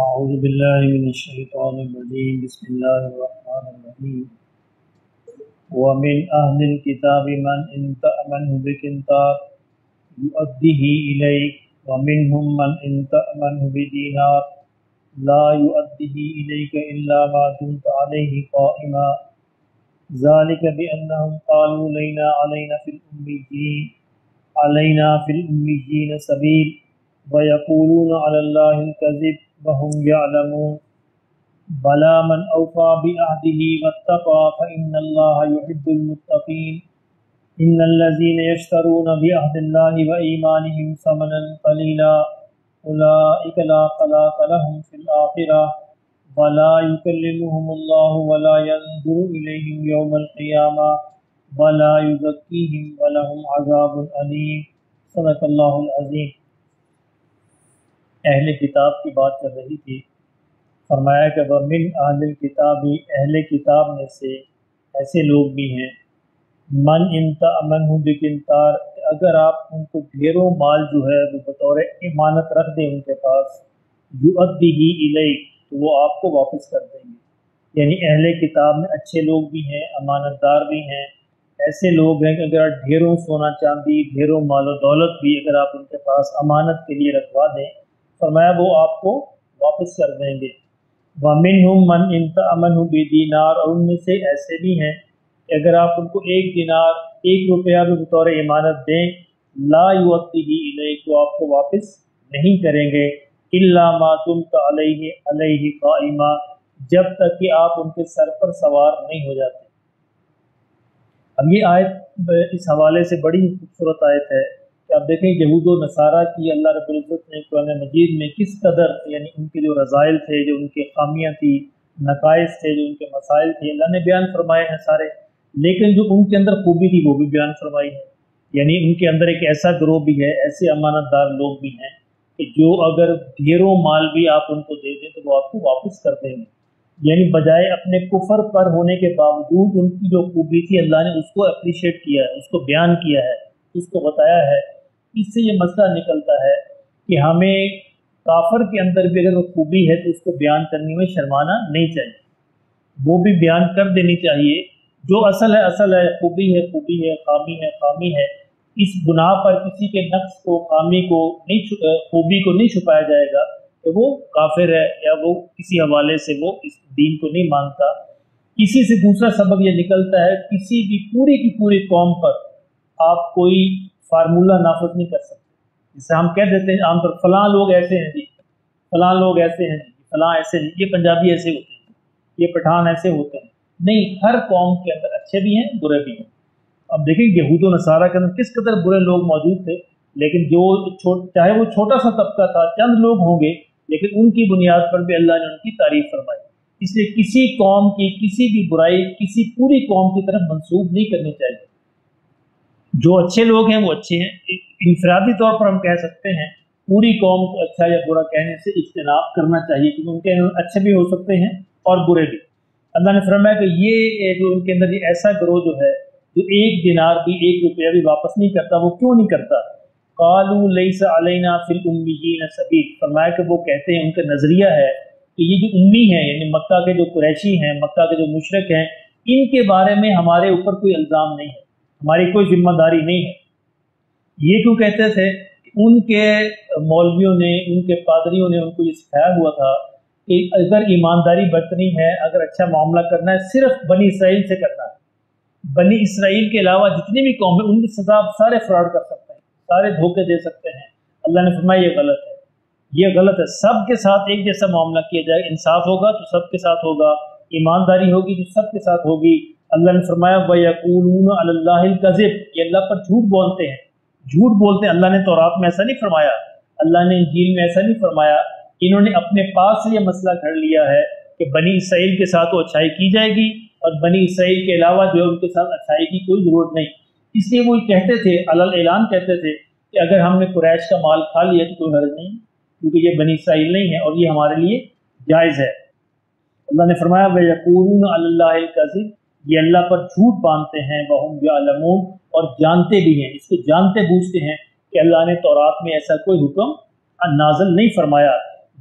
أعوذ بالله من الشيطان الرجيم بسم الله الرحمن الرحيم ومن أهل الكتاب من إن تأمنه بقنطار يؤديه إليك ومنهم من إن تأمنه بدينار لا يؤديه إليك إلا ما دمت عليه قائما ذلك بأنهم قالوا علينا في الأميين سبيل ويقولون على الله الكذب وهم يعلمون بلى من أوفى بعهده واتقى فإن الله يحب المتقين إن الذين يشترون بعهد الله وإيمانهم ثمنا قليلا أولئك لا خلاق لهم في الآخرة ولا يكلمهم الله ولا ينظر إليهم يوم القيامة ولا يزكيهم ولهم عذاب أليم صدق اللہ العظیم۔ اہل کتاب کی بات کر رہی تھی، فرمایا کہ وَمِنْ أَهْلِ الْكِتَابِ اہل کتاب میں سے ایسے لوگ بھی ہیں من إِنْ تَأْمَنْهُ بِقِنْطَارٍ اگر آپ ان کو ڈھیروں مال جو ہے وہ بطور امانت رکھ دیں ان کے پاس يُؤَدِّهِ إِلَيْكَ تو وہ آپ کو واپس کر دیں گے۔ یعنی اہل کتاب میں اچھے لوگ بھی ہیں، امانت دار بھی ہیں، ایسے لوگ ہیں کہ اگر آپ ڈھیروں سونا چاندی ڈھیروں مال و دولت بھی اگر آپ ان کے پاس امانت کے لیے رکھوا دیں فرمایا وہ آپ کو واپس کر دیں گے۔ وَمِنْهُمْ مَنْ إِنْ تَأْمَنْهُ بِدِينَارٍ اور ان میں سے ایسے بھی ہیں کہ اگر آپ ان کو ایک دینار ایک روپیہ بھی بطور امانت دیں لا يُؤَدِّهِ إِلَيْكَ تو آپ کو واپس نہیں کریں گے إِلَّا مَا دُمْتَ عَلَيْهِ قَائِمًا جب تک کہ آپ ان کے سر پر سوار نہیں ہو جاتے۔ اب یہ آیت اس حوالے سے بڑی خوبصورت آیت ہے کہ آپ دیکھیں یہود و نصارہ کی اللہ رب العزت نے قرآن مجید میں کس قدر یعنی ان کے جو رذائل تھے، جو ان کے خامیاں تھی، نقائص تھے، جو ان کے مسائل تھے اللہ نے بیان فرمائے ہیں سارے، لیکن جو ان کے اندر خوبی تھی وہ بھی بیان فرمائی ہے۔ یعنی ان کے اندر ایک ایسا گروہ بھی ہے، ایسے امانت دار لوگ بھی ہیں کہ جو اگر ڈھیروں مال بھی آپ ان کو دے دیں تو وہ آپ کو واپس کر دیں گے۔ یعنی بجائے اپنے کفر پر ہونے کے باوجود ان کی جو خوبی تھی اللہ نے اس کو اپریشیٹ کیا ہے، اس کو بیان کیا ہے، اس کو بتایا ہے۔ اس سے یہ مسئلہ نکلتا ہے کہ ہمیں کافر کے اندر بھی اگر وہ خوبی ہے تو اس کو بیان کرنے میں شرمانا نہیں چاہیے، وہ بھی بیان کر دینی چاہیے۔ جو اصل ہے اصل ہے، خوبی ہے خوبی ہے، خامی ہے خامی ہے۔ اس بنا پر کسی کے نقص کو، خامی کو نہیں، خوبی کو نہیں چھپایا جائے گا کہ وہ کافر ہے یا وہ کسی حوالے سے وہ اس دین کو نہیں مانتا۔ اسی سے دوسرا سبب یہ نکلتا ہے کسی بھی پوری کی پوری قوم پر آپ کوئی فارمولہ نافذ نہیں کر سکتے۔ جسے ہم کہہ دیتے ہیں عام طور فلاں لوگ ایسے ہیں جی، فلاں لوگ ایسے ہیں جی، فلاں ایسے ہیں، یہ پنجابی ایسے ہوتے ہیں، یہ پٹھان ایسے ہوتے ہیں۔ نہیں، ہر قوم کے اندر اچھے بھی ہیں برے بھی ہیں۔ اب دیکھیں یہود و نصارہ کے اندر کس قدر برے لوگ موجود تھے، لیکن جو چاہے وہ چھوٹا سا طبقہ تھا، چند لوگ ہوں گے، لیکن ان کی بنیاد پر بھی اللہ نے ان کی تعریف فرمائی۔ اس لیے کسی قوم کی کسی بھی برائی کسی پوری قوم کی طرف منسوب نہیں کرنی چاہیے۔ جو اچھے لوگ ہیں وہ اچھے ہیں، انفرادی طور پر ہم کہہ سکتے ہیں، پوری قوم کو اچھا یا برا کہنے سے اجتناب کرنا چاہیے کیونکہ ان کے اچھے بھی ہو سکتے ہیں اور برے بھی۔ اللہ نے فرمایا کہ یہ جو ان کے اندر یہ ایسا گروہ جو ہے جو ایک دینار بھی ایک روپیہ بھی واپس نہیں کرتا، وہ کیوں نہیں کرتا؟ قالوا لیس علینا فی الامیین سبیل، فرمایا کہ وہ کہتے ہیں، ان کا نظریہ ہے کہ یہ جو امی ہیں یعنی مکہ کے جو قریشی ہیں، مکہ کے جو مشرک ہیں، ان کے بارے میں ہمارے اوپر کوئی الزام نہیں ہے، ہماری کوئی ذمہ داری نہیں ہے۔ یہ کیوں کہتے تھے؟ ان کے مولویوں نے، ان کے پادریوں نے ان کو یہ سکھایا ہوا تھا کہ اگر ایمانداری برتنی ہے، اگر اچھا معاملہ کرنا ہے، صرف بنی اسرائیل سے کرنا ہے۔ بنی اسرائیل کے علاوہ جتنی بھی قوم ہے ان کے ساتھ آپ سارے فراڈ کر سکتے ہیں، سارے دھوکے دے سکتے ہیں۔ اللہ نے فرمایا یہ غلط ہے، یہ غلط ہے۔ سب کے ساتھ ایک جیسا معاملہ کیا جائے، انصاف ہوگا تو سب کے ساتھ ہوگا، ایمانداری ہوگی تو سب کے ساتھ ہوگی۔ اللہ نے فرمایا وَيَقُولُونَ عَلَى اللَّهِ الْكَذِبَ، یہ اللہ پر جھوٹ بولتے ہیں، جھوٹ بولتے ہیں۔ اللہ نے تورات میں ایسا نہیں فرمایا، اللہ نے انجیل میں ایسا نہیں فرمایا۔ انہوں نے اپنے پاس سے یہ مسئلہ گھڑ لیا ہے کہ بنی اسرائیل کے ساتھ وہ اچھائی کی جائے گی اور بنی اسرائیل کے علاوہ جو ہے ان کے ساتھ اچھائی کی کوئی ضرورت نہیں۔ اس لیے وہ کہتے تھے، علل اعلان کہتے تھے کہ اگر ہم نے قریش کا مال کھا لیا تو کوئی حرج نہیں، کیونکہ یہ بنی اسرائیل نہیں ہے اور یہ ہمارے لیے جائز ہے۔ اللہ نے فرمایا وَيَقُولُونَ عَلَى اللَّهِ الْكَذِبَ، یہ اللہ پر جھوٹ باندھتے ہیں، وَهُمْ يَعْلَمُونَ اور جانتے بھی ہیں، اس کو جانتے بوجھتے ہیں کہ اللہ نے تورات میں ایسا کوئی حکم نازل نہیں فرمایا۔